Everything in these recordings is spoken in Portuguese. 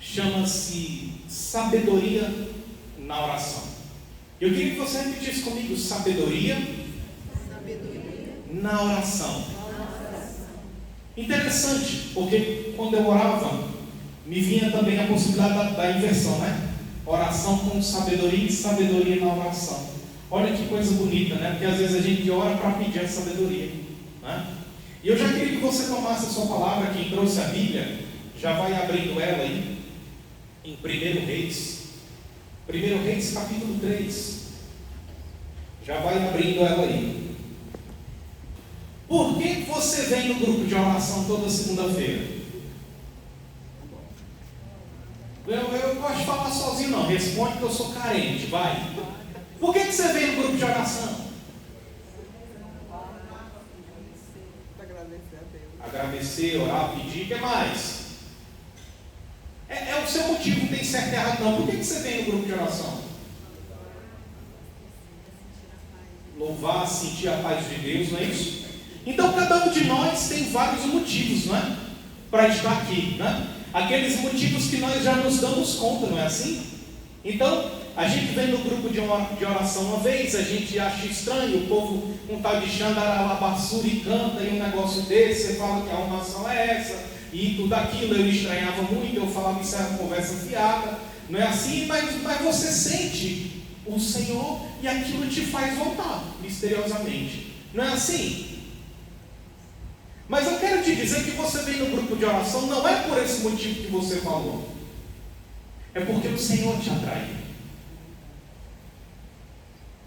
chama-se sabedoria na oração. Eu queria que você repetisse comigo: sabedoria na oração. Interessante, porque quando eu orava, me vinha também a possibilidade da inversão, né? Oração com sabedoria e sabedoria na oração. Olha que coisa bonita, né? Porque às vezes a gente ora para pedir a sabedoria, né? E eu já queria que você tomasse a sua palavra, quem trouxe a Bíblia, já vai abrindo ela aí, em 1 Reis. 1 Reis capítulo 3. Já vai abrindo ela aí. Por que você vem no grupo de oração toda segunda-feira? Eu gosto de falar sozinho não, responde que eu sou carente, vai. Por que você vem no grupo de oração? Agradecer, orar, pedir, o que mais? É o seu motivo, não tem certo e errado não. Por que você vem no grupo de oração? Louvar, sentir a paz de Deus, não é isso? Então cada um de nós tem vários motivos, não é? Para estar aqui, né? Aqueles motivos que nós já nos damos conta, não é assim? Então, a gente vem no grupo de oração uma vez, a gente acha estranho, o povo com tal de xandaralabassura e canta e um negócio desse, você fala que a arrumação é essa, e tudo aquilo, eu estranhava muito, eu falava que isso era uma conversa fiada, não é assim? Mas você sente o Senhor e aquilo te faz voltar, misteriosamente, não é assim? Mas eu quero te dizer que você vem no grupo de oração não é por esse motivo que você falou. É porque o Senhor te atrai.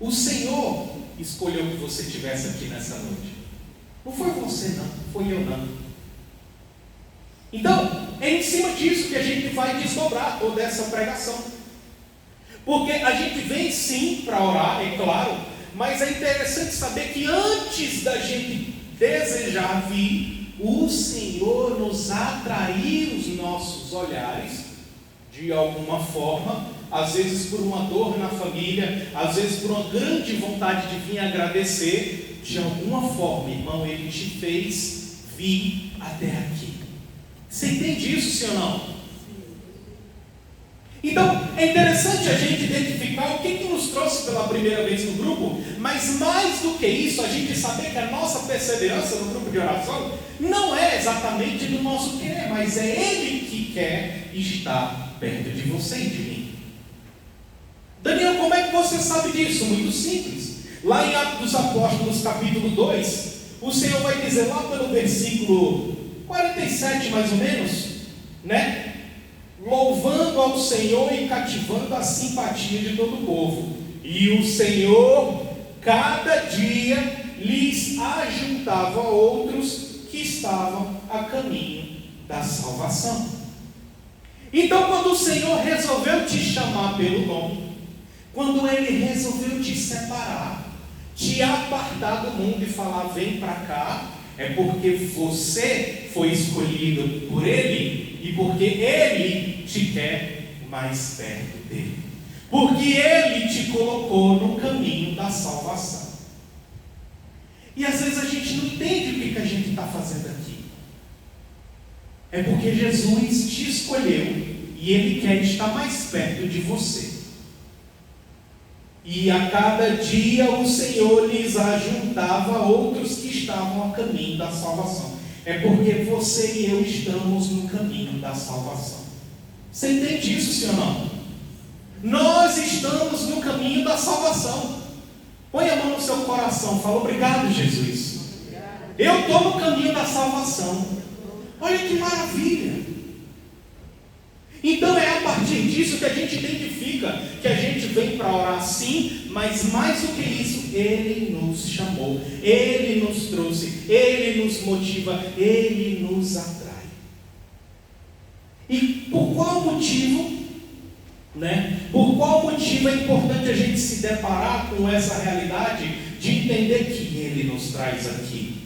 O Senhor escolheu que você estivesse aqui nessa noite. Não foi você não, foi eu não. Então, é em cima disso que a gente vai desdobrar toda essa pregação. Porque a gente vem sim para orar, é claro, mas é interessante saber que antes da gente desejar vir, o Senhor nos atrair os nossos olhares de alguma forma, às vezes por uma dor na família, às vezes por uma grande vontade de vir agradecer, de alguma forma, irmão, Ele te fez vir até aqui. Você entende isso, sim ou não? Então, é interessante a gente identificar o que nos trouxe pela primeira vez no grupo, mas mais do que isso, a gente saber que a nossa perseverança no grupo de oração não é exatamente do nosso querer, mas é Ele que quer estar perto de você e de mim. Daniel, como é que você sabe disso? Muito simples. Lá em Atos dos Apóstolos, capítulo 2, o Senhor vai dizer lá pelo versículo 47 mais ou menos, né? Louvando ao Senhor e cativando a simpatia de todo o povo. E o Senhor, cada dia, lhes ajuntava outros que estavam a caminho da salvação. Então, quando o Senhor resolveu te chamar pelo nome, quando Ele resolveu te separar, te apartar do mundo e falar, vem para cá, é porque você foi escolhido por Ele e porque Ele te quer mais perto dele. Porque Ele te colocou no caminho da salvação. E às vezes a gente não entende o que a gente está fazendo aqui. É porque Jesus te escolheu e Ele quer estar mais perto de você. E a cada dia o Senhor lhes ajuntava outros que estavam a caminho da salvação. É porque você e eu estamos no caminho da salvação. Você entende isso, sim ou não? Nós estamos no caminho da salvação. Põe a mão no seu coração, fala, obrigado, Jesus. Eu estou no caminho da salvação. Olha que maravilha. Então é a partir disso que a gente identifica que a gente vem para orar sim, mas mais do que isso, Ele nos chamou, Ele nos trouxe, Ele nos motiva, Ele nos atrai. E por qual motivo, Por qual motivo é importante a gente se deparar com essa realidade de entender que Ele nos traz aqui?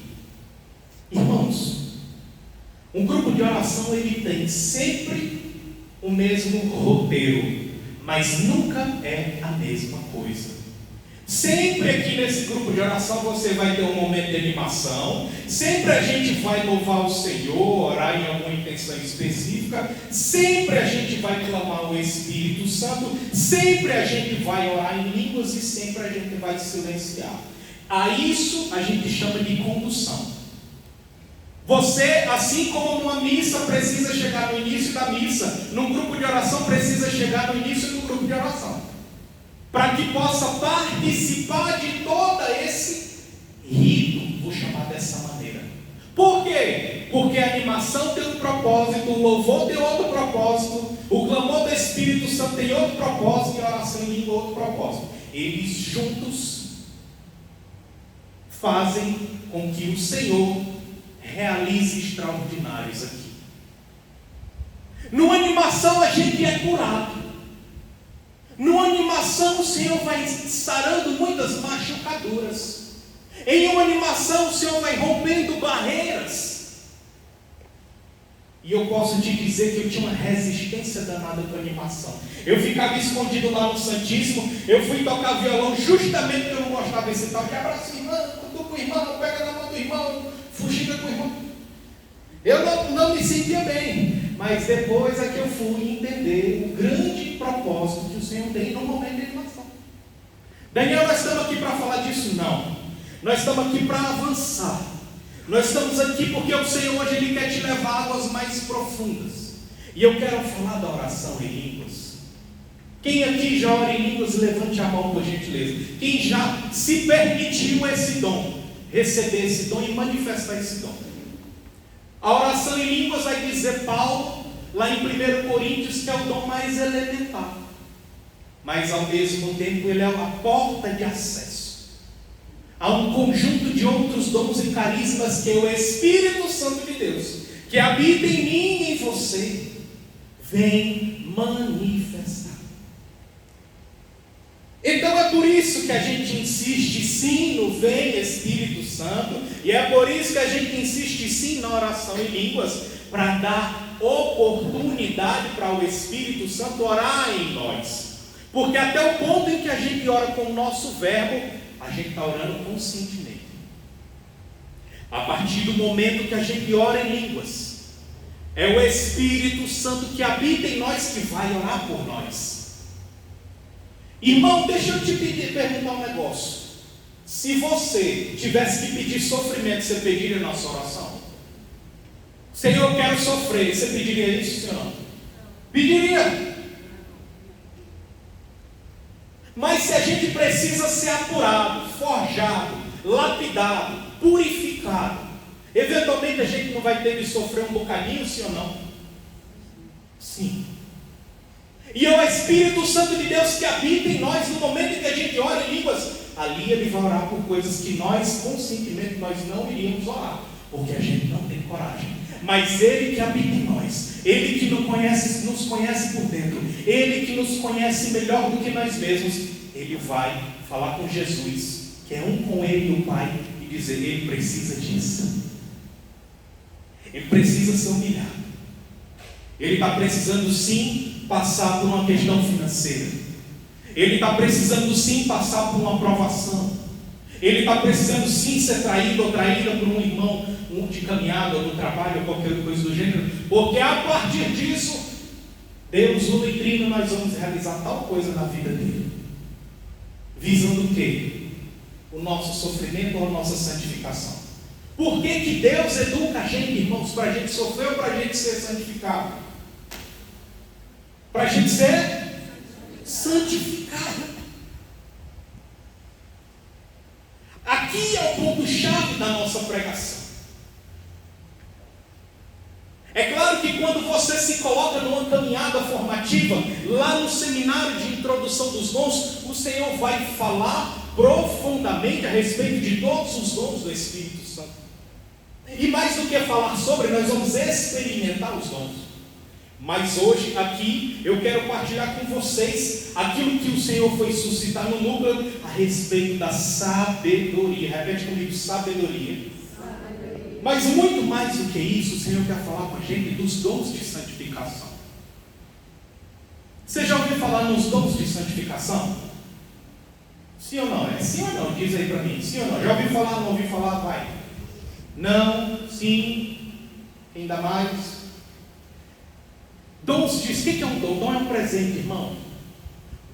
Irmãos, um grupo de oração ele tem sempre o mesmo roteiro, mas nunca é a mesma coisa. Sempre aqui nesse grupo de oração você vai ter um momento de animação. Sempre a gente vai louvar o Senhor, orar em alguma intenção específica. Sempre a gente vai clamar o Espírito Santo. Sempre a gente vai orar em línguas e sempre a gente vai silenciar. A isso a gente chama de condução. Você, assim como numa missa, precisa chegar no início da missa, num grupo de oração precisa chegar no início do grupo de oração, para que possa participar de todo esse rito, vou chamar dessa maneira. Por quê? Porque a animação tem um propósito, o louvor tem outro propósito, o clamor do Espírito Santo tem outro propósito e a oração em língua outro propósito. Eles juntos fazem com que o Senhor realize extraordinários aqui. Numa animação a gente é curado. Numa animação o Senhor vai sarando muitas machucaduras. Em uma animação o Senhor vai rompendo barreiras. E eu posso te dizer que eu tinha uma resistência danada com a animação. Eu ficava escondido lá no Santíssimo. Eu fui tocar violão justamente porque eu não gostava desse tal de abraço o irmão, cutuca o irmão, pega na mão do irmão, fugiga com o irmão. Eu não me sentia bem. Mas depois é que eu fui entender o grande propósito que o Senhor tem no momento de animação. Daniel, nós estamos aqui para falar disso? Não. Nós estamos aqui para avançar. Nós estamos aqui porque o Senhor hoje Ele quer te levar a águas mais profundas. E eu quero falar da oração em línguas. Quem aqui já ora em línguas, levante a mão por gentileza. Quem já se permitiu esse dom, receber esse dom e manifestar esse dom. A oração em línguas vai dizer Paulo, lá em 1 Coríntios, que é o dom mais elementar. Mas ao mesmo tempo ele é a porta de acesso a um conjunto de outros dons e carismas que é o Espírito Santo de Deus, que habita em mim e em você, vem manifestar. Então é por isso que a gente insiste sim no vem Espírito Santo, e é por isso que a gente insiste sim na oração em línguas, para dar oportunidade para o Espírito Santo orar em nós. Porque até o ponto em que a gente ora com o nosso verbo, a gente está orando conscientemente. A partir do momento que a gente ora em línguas, é o Espírito Santo que habita em nós que vai orar por nós. Irmão, deixa eu te perguntar um negócio. Se você tivesse que pedir sofrimento, você pediria na sua oração? Senhor, eu quero sofrer. Você pediria isso, Senhor? Pediria. Mas se a gente precisa ser apurado, forjado, lapidado, purificado, eventualmente a gente não vai ter de sofrer um bocadinho, sim ou não? Sim. E é o Espírito Santo de Deus que habita em nós. No momento em que a gente ora em línguas, ali Ele vai orar por coisas que nós, conscientemente, nós não iríamos orar, porque a gente não tem coragem. Mas Ele que habita em nós, Ele que nos conhece por dentro, Ele que nos conhece melhor do que nós mesmos, Ele vai falar com Jesus, que é um com Ele e o Pai, e dizer: Ele precisa disso. Ele precisa ser humilhado. Ele está precisando sim passar por uma questão financeira. Ele está precisando sim passar por uma provação. Ele está precisando sim ser traído ou traída por um irmão, de caminhada, ou no trabalho, ou qualquer coisa do gênero. Porque a partir disso, Deus, no e trino, nós vamos realizar tal coisa na vida dele. Visando o quê? O nosso sofrimento ou a nossa santificação. Por que que Deus educa a gente, irmãos? Para a gente sofrer ou para a gente ser santificado? Para a gente ser santificado. Aqui é o ponto-chave da nossa pregação. É claro que quando você se coloca numa caminhada formativa, lá no seminário de introdução dos dons, o Senhor vai falar profundamente a respeito de todos os dons do Espírito Santo. E mais do que falar sobre, nós vamos experimentar os dons. Mas hoje aqui eu quero partilhar com vocês aquilo que o Senhor foi suscitar no núcleo a respeito da sabedoria. Repete comigo: sabedoria. Mas muito mais do que isso, o Senhor quer falar com a gente dos dons de santificação. Você já ouviu falar nos dons de santificação? Sim ou não? É sim ou não? Diz aí para mim. Sim ou não? Já ouviu falar, não ouviu falar? Vai. Não, sim, ainda mais. Dons diz, o que é um dom? Dom é um presente, irmão.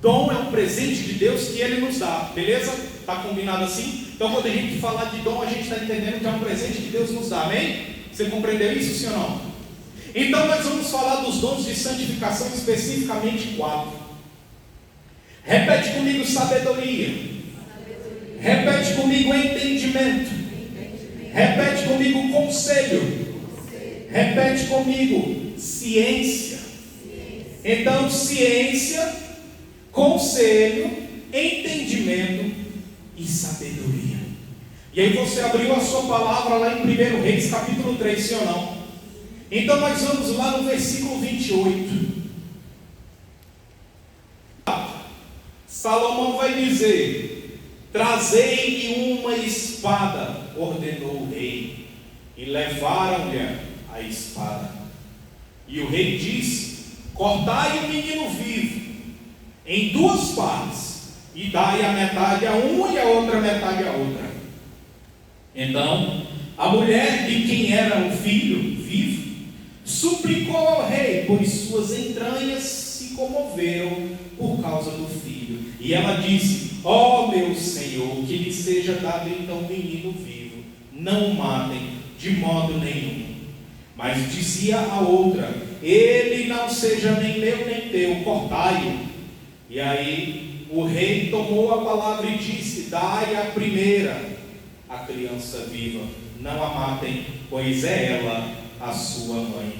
Dom é um presente de Deus que Ele nos dá, beleza? Está combinado assim? Então quando a gente falar de dom, a gente está entendendo que é um presente que Deus nos dá, amém? Você compreendeu isso, sim ou não? Então nós vamos falar dos dons de santificação, especificamente 4. Repete comigo: sabedoria. Repete comigo: entendimento. Repete comigo: conselho. Repete comigo: ciência. Então, ciência, conselho, entendimento e sabedoria. E aí você abriu a sua palavra lá em 1 Reis, capítulo 3, sim ou não? Então nós vamos lá no versículo 28. Salomão vai dizer: trazei-me uma espada, ordenou o rei, e levaram-lhe a espada. E o rei disse: cortai o menino vivo em 2 partes, e dai a metade a uma e a outra metade a outra. Então a mulher de quem era o filho vivo suplicou ao rei, pois suas entranhas se comoveram por causa do filho. E ela disse: ó meu senhor, que lhe seja dado então um menino vivo, não o matem de modo nenhum. Mas dizia a outra: ele não seja nem meu nem teu, cortai-o. E aí o rei tomou a palavra e disse: dai a primeira a criança viva, não a matem, pois é ela a sua mãe.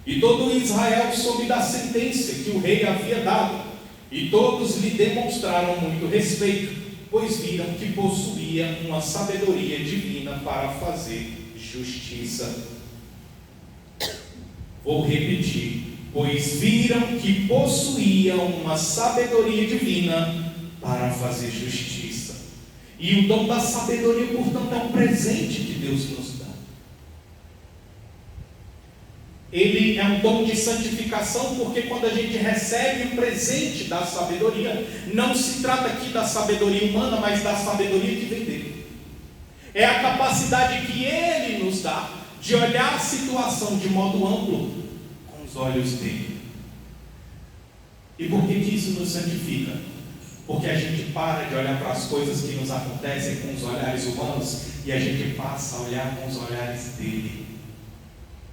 E todo Israel soube da sentença que o rei havia dado, e todos lhe demonstraram muito respeito, pois viram que possuía uma sabedoria divina para fazer justiça. Vou repetir: pois viram que possuía uma sabedoria divina para fazer justiça. E o dom da sabedoria, portanto, é um presente que Deus nos dá. Ele é um dom de santificação, porque quando a gente recebe o presente da sabedoria, não se trata aqui da sabedoria humana, mas da sabedoria que vem dele. É a capacidade que Ele nos dá de olhar a situação de modo amplo com os olhos dele. E por que isso nos santifica? Porque a gente para de olhar para as coisas que nos acontecem com os olhares humanos e a gente passa a olhar com os olhares dele.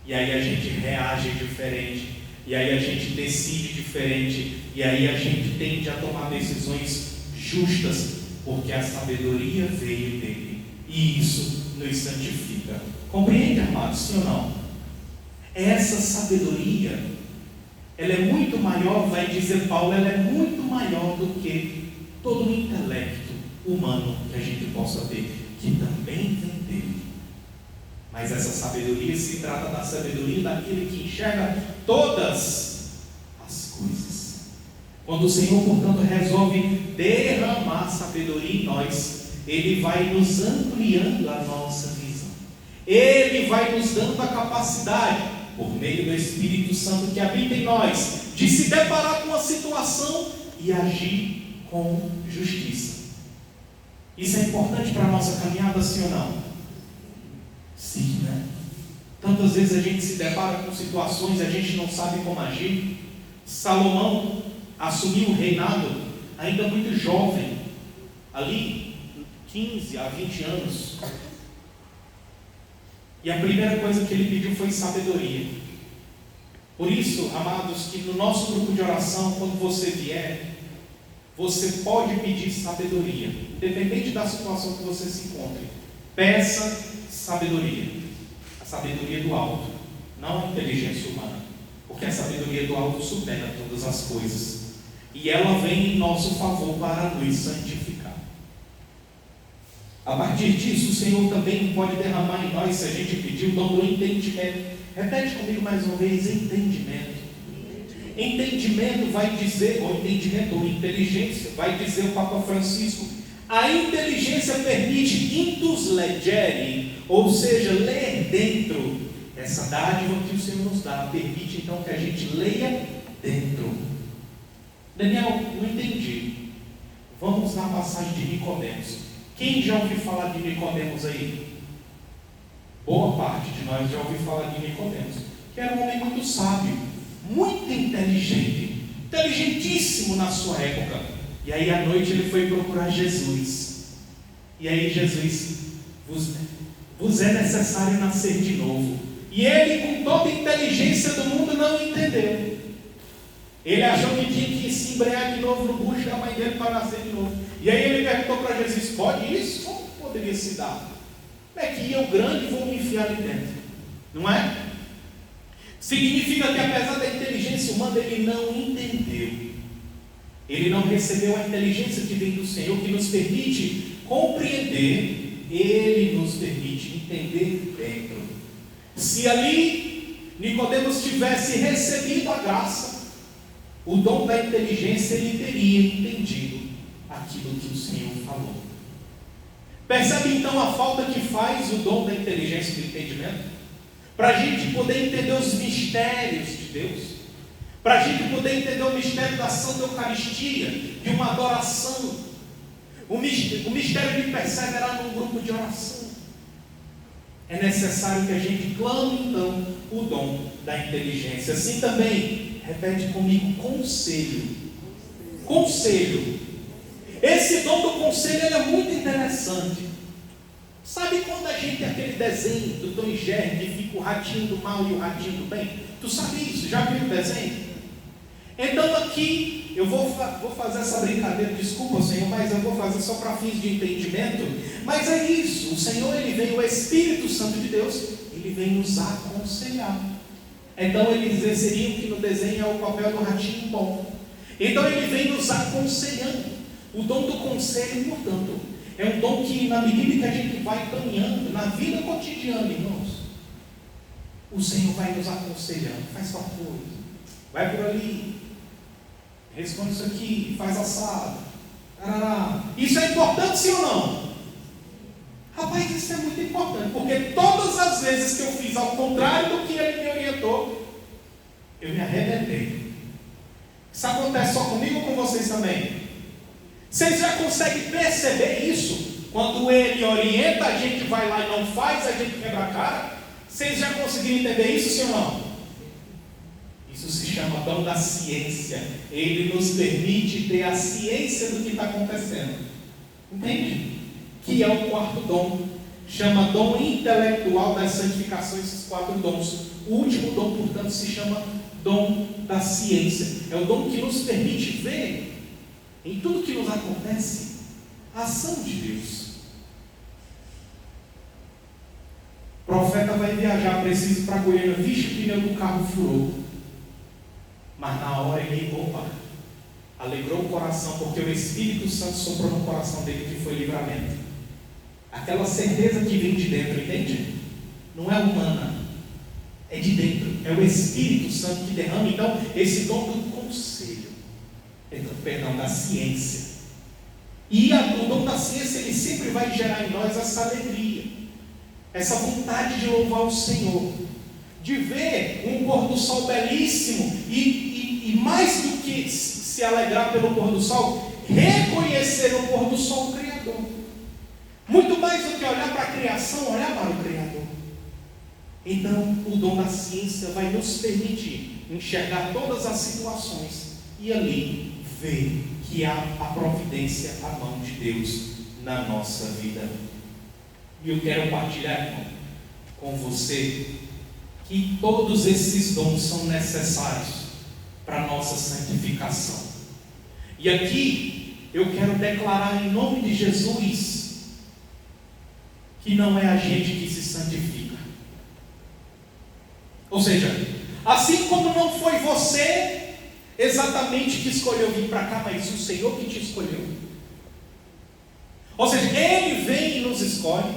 E aí a gente reage diferente, e aí a gente decide diferente, e aí a gente tende a tomar decisões justas, porque a sabedoria veio dele, e isso nos santifica. Compreende, amados, sim ou não? Essa sabedoria, ela é muito maior, vai dizer Paulo, ela é muito maior do que todo o intelecto humano que a gente possa ter, que também vem dele. Mas essa sabedoria se trata da sabedoria daquele que enxerga todas as coisas. Quando o Senhor, portanto, resolve derramar sabedoria em nós, Ele vai nos ampliando a nossa visão. Ele vai nos dando a capacidade, por meio do Espírito Santo que habita em nós, de se deparar com uma situação e agir com justiça. Isso é importante para a nossa caminhada, sim ou não? Sim, né? Tantas vezes a gente se depara com situações e a gente não sabe como agir. Salomão assumiu o reinado ainda muito jovem, ali 15 a 20 anos. E a primeira coisa que ele pediu foi sabedoria. Por isso, amados, que no nosso grupo de oração, quando você vier, você pode pedir sabedoria, independente da situação que você se encontre. Peça sabedoria, a sabedoria do alto, não a inteligência humana, porque a sabedoria do alto supera todas as coisas, e ela vem em nosso favor para nos santificar. A partir disso, o Senhor também pode derramar em nós, se a gente pedir, o dom do entendimento. Repete comigo mais uma vez: entendimento. Entendimento vai dizer, ou entendimento, ou inteligência, vai dizer o Papa Francisco, a inteligência permite intus legere, ou seja, ler dentro. Essa dádiva que o Senhor nos dá permite então que a gente leia dentro. Daniel, não entendi. Vamos na passagem de Nicodemos. Quem já ouviu falar de Nicodemos aí? Boa parte de nós já ouviu falar de Nicodemos, que era um homem muito sábio, muito inteligente, inteligentíssimo na sua época. E aí à noite ele foi procurar Jesus. E aí Jesus, vos é necessário nascer de novo. E ele, com toda a inteligência do mundo, não entendeu. Ele achou que tinha que se embrear de novo no bucho da mãe dele para nascer de novo. E aí ele perguntou para Jesus: pode isso? Como poderia se dar? Como é que eu grande vou me enfiar ali dentro? Não é? Significa que apesar da inteligência humana, ele não entendeu. Ele não recebeu a inteligência que vem do Senhor, que nos permite compreender. Ele nos permite entender dentro. Se ali Nicodemos tivesse recebido a graça, o dom da inteligência, ele teria entendido aquilo que o Senhor falou. Percebe então a falta que faz o dom da inteligência e do entendimento? Para a gente poder entender os mistérios de Deus, para a gente poder entender o mistério da Santa Eucaristia, de uma adoração, o mistério de perseverar num grupo de oração. É necessário que a gente clame então o dom da inteligência. Assim também, repete comigo, conselho. Conselho. Esse dom do conselho ele é muito interessante. Sabe quando a gente tem aquele desenho do Tom e Jerry, que fica o ratinho do mal e o ratinho do bem? Tu sabe isso? Já viu o desenho? Então aqui, eu vou fazer essa brincadeira, desculpa Senhor, mas eu vou fazer só para fins de entendimento. Mas é isso, o Senhor ele vem, o Espírito Santo de Deus, ele vem nos aconselhar. Então eles inseriam que no desenho é o papel do ratinho bom. Então ele vem nos aconselhando. O dom do conselho, portanto, é um dom que na medida que a gente vai caminhando na vida cotidiana, irmãos, o Senhor vai nos aconselhando. Faz tal coisa, vai por ali, responde isso aqui, faz assado. Isso é importante, sim ou não? Rapaz, isso é muito importante, porque todas as vezes que eu fiz ao contrário do que ele me orientou, eu me arrebentei. Isso acontece só comigo ou com vocês também? Vocês já conseguem perceber isso? Quando ele orienta, a gente vai lá e não faz, a gente quebra a cara. Vocês já conseguiram entender isso, sim ou não? Isso se chama dom da ciência. Ele nos permite ter a ciência do que está acontecendo. Entende? Que é o quarto dom. Chama dom intelectual da santificação, esses 4 dons. O último dom, portanto, se chama dom da ciência. É o dom que nos permite ver em tudo que nos acontece a ação de Deus. O profeta vai viajar, precisa ir para Goiânia, vixe, o pneu do carro furou. Mas na hora ele, alegrou o coração, porque o Espírito Santo soprou no coração dele, que foi livramento. Aquela certeza que vem de dentro, entende? Não é humana, é de dentro, é o Espírito Santo que derrama então esse dom do conselho, perdão, da ciência. E o dom da ciência, ele sempre vai gerar em nós essa alegria, essa vontade de louvar o Senhor, de ver um pôr do sol belíssimo e mais do que se alegrar pelo pôr do sol, reconhecer o pôr do sol Criador. Muito mais do que olhar para a criação, olhar para o Criador. Então, o dom da ciência vai nos permitir enxergar todas as situações e ali ver que há a providência, a mão de Deus na nossa vida. E eu quero partilhar, irmão, com você que todos esses dons são necessários para a nossa santificação. E aqui eu quero declarar em nome de Jesus que não é a gente que se santifica. Ou seja, assim como não foi você exatamente que escolheu vir para cá, mas o Senhor que te escolheu. Ou seja, Ele vem e nos escolhe,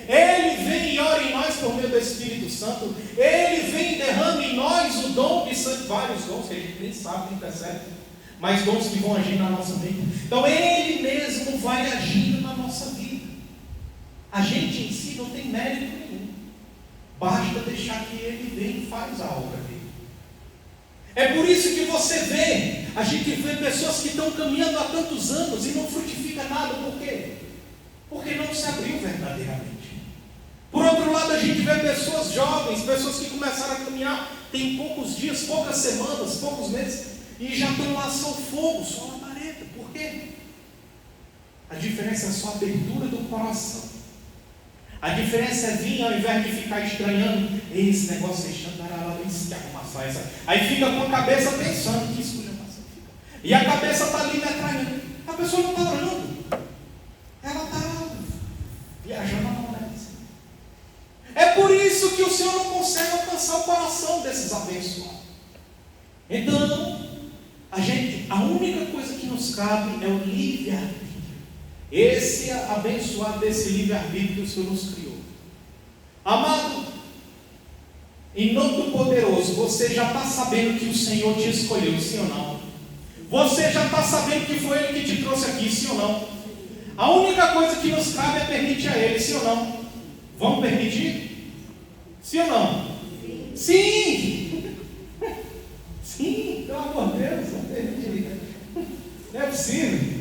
Ele vem e ora em nós por meio do Espírito Santo, Ele vem e derrama em nós o dom de vários dons que a gente nem sabe, nem percebe, mas dons que vão agir na nossa vida. Então Ele mesmo vai agindo na nossa vida. A gente em si não tem mérito nenhum, basta deixar que Ele venha e faz a obra dele. É por isso que você vê, a gente vê pessoas que estão caminhando há tantos anos e não frutifica nada. Por quê? Porque não se abriu verdadeiramente. Por outro lado, a gente vê pessoas jovens, pessoas que começaram a caminhar tem poucos dias, poucas semanas, poucos meses, e já estão lá só fogo, só labareda. Por quê? A diferença é só a abertura do coração. A diferença é vir, ao invés de ficar estranhando, esse negócio deixando, que arrumação essa. Aí fica com a cabeça pensando, que esculhambação fica. E a cabeça está ali metralhando. A pessoa não está orando. Ela está viajando na maionese. É por isso que o Senhor não consegue alcançar o coração desses abençoados. Então, a única coisa que nos cabe é o livre-arbítrio. Esse abençoado desse livre-arbítrio que o Senhor nos criou. Amado, em nome do poderoso, você já está sabendo que o Senhor te escolheu, sim ou não? Você já está sabendo que foi Ele que te trouxe aqui, sim ou não? A única coisa que nos cabe é permitir a Ele, sim ou não? Vamos permitir? Sim ou não? Sim! Sim, pelo amor de Deus, não é possível.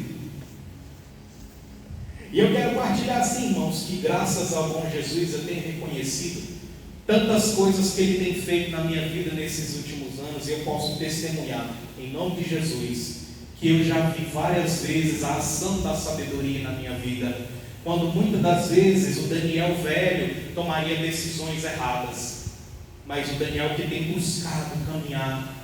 E eu quero partilhar assim, irmãos, que graças ao bom Jesus eu tenho reconhecido tantas coisas que Ele tem feito na minha vida nesses últimos anos, e eu posso testemunhar, em nome de Jesus, que eu já vi várias vezes a ação da sabedoria na minha vida, quando muitas das vezes o Daniel velho tomaria decisões erradas, mas o Daniel que tem buscado caminhar,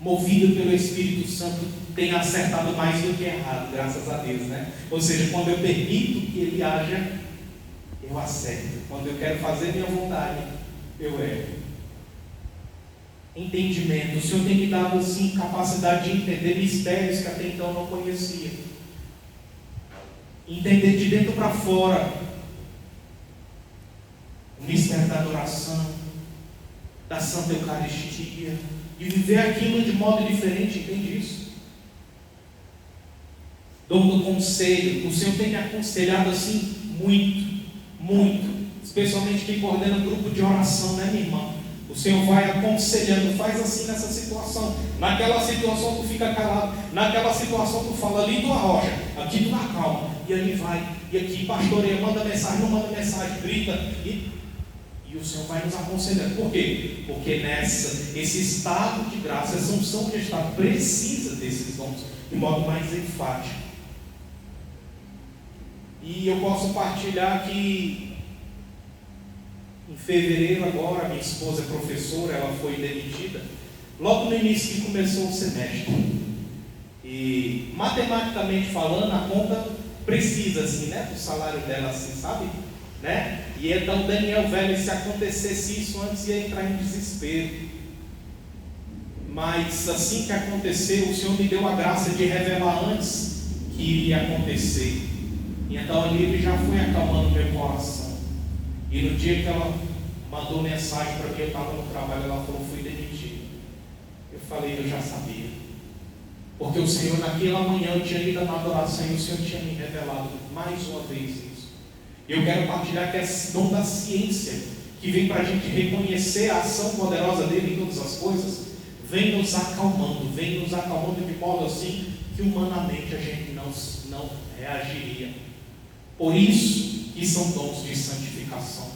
movido pelo Espírito Santo, tem acertado mais do que errado, graças a Deus, né? Ou seja, quando eu permito que Ele haja, eu acerto. Quando eu quero fazer minha vontade, eu erro. Entendimento. O Senhor tem me dado assim capacidade de entender mistérios que até então eu não conhecia. Entender de dentro para fora o mistério da adoração, da Santa Eucaristia, e viver aquilo de modo diferente. Entende isso? Dom do conselho. O Senhor tem me aconselhado assim muito, especialmente quem coordena grupo de oração, né, minha irmã? O Senhor vai aconselhando, faz assim nessa situação, naquela situação tu fica calado, naquela situação tu fala, ali tu arroja, aqui tu acalma, e ali vai, e aqui pastoreia, manda mensagem, não manda mensagem, grita, e o Senhor vai nos aconselhando. Por quê? Porque esse estado de graça, essa unção de estado precisa desses dons de modo mais enfático. E eu posso partilhar que em fevereiro agora, minha esposa é professora, ela foi demitida logo no início que começou o semestre. E matematicamente falando, a conta precisa assim, né, do salário dela assim, sabe? Né? E então Daniel velho, se acontecesse isso antes, ia entrar em desespero. Mas assim que aconteceu, o Senhor me deu a graça de revelar antes que iria acontecer. E então ali Ele já foi acalmando meu coração. E no dia que ela mandou mensagem para mim, eu estava no trabalho, ela falou, fui demitido. Eu falei, eu já sabia. Porque o Senhor naquela manhã eu tinha ido na adoração e o Senhor tinha me revelado mais uma vez isso. Eu quero partilhar que é dom da ciência, que vem para a gente reconhecer a ação poderosa dele em todas as coisas, vem nos acalmando de modo assim que humanamente a gente não reagiria. Por isso que são dons de santificação.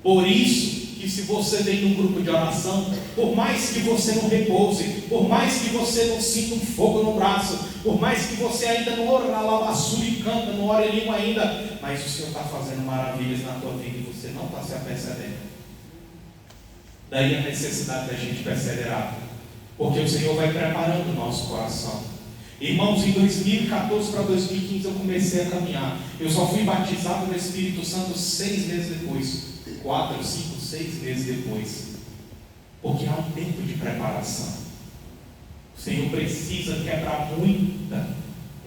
Por isso que se você vem num grupo de oração, por mais que você não repouse, por mais que você não sinta um fogo no braço, por mais que você ainda não ore na lavassura e canta, não ore em língua ainda, mas o Senhor está fazendo maravilhas na tua vida e você não está se apercebendo. Daí a necessidade da gente perseverar, porque o Senhor vai preparando o nosso coração. Irmãos, em 2014 para 2015 eu comecei a caminhar. Eu só fui batizado no Espírito Santo 6 meses depois, 4, 5, 6 meses depois, porque há um tempo de preparação. O Senhor precisa quebrar muita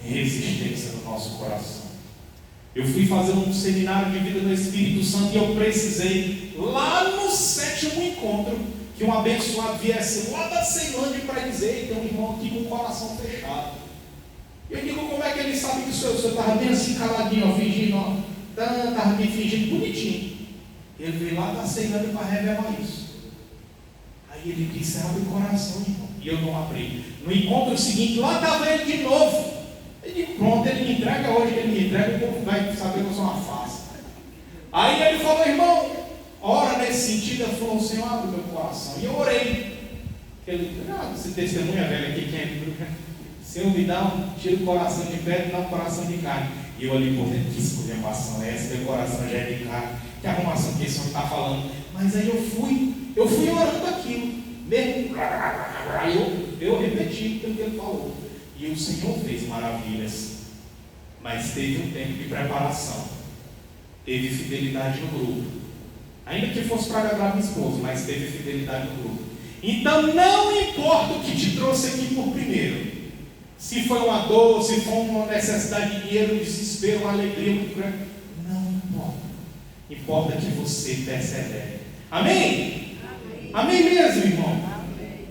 resistência no nosso coração. Eu fui fazer um seminário de vida no Espírito Santo e eu precisei, lá no 7º encontro, que um abençoado viesse lá da Ceilândia para dizer, tem um irmão aqui com o coração fechado. Eu digo, como é que ele sabe que o senhor estava bem assim caladinho, fingindo, estava me fingindo bonitinho. Ele veio lá da Ceilândia para revelar isso. Aí ele disse, abre o coração, irmão. E eu não abri. No encontro seguinte, lá estava ele de novo. Eu digo, pronto, ele me entrega hoje, ele me entrega, o povo vai saber que eu sou uma farsa. Aí ele falou, irmão, ora nesse sentido. Ele falou, Senhor, abre meu coração. E eu orei. Ele, esse testemunha velho aqui, quem é? Senhor, me dá tira o coração de pedra e dá um coração de carne. E eu ali por dentro, que esculhambação é essa? Meu coração já é de carne. Que arrumação que esse senhor está falando? Mas aí eu fui orando aquilo. Mesmo. Eu repeti o que ele falou. E o Senhor fez maravilhas. Mas teve um tempo de preparação. Teve fidelidade no grupo. Ainda que fosse para agradar minha esposa, mas teve fidelidade no grupo. Então não importa o que te trouxe aqui por primeiro. Se foi uma dor, se foi uma necessidade de dinheiro, um desespero, uma alegria muito grande. Não importa. Importa que você persevere. Amém? Amém, amém mesmo, irmão? Amém.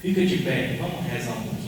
Fica de pé, vamos rezar um pouquinho.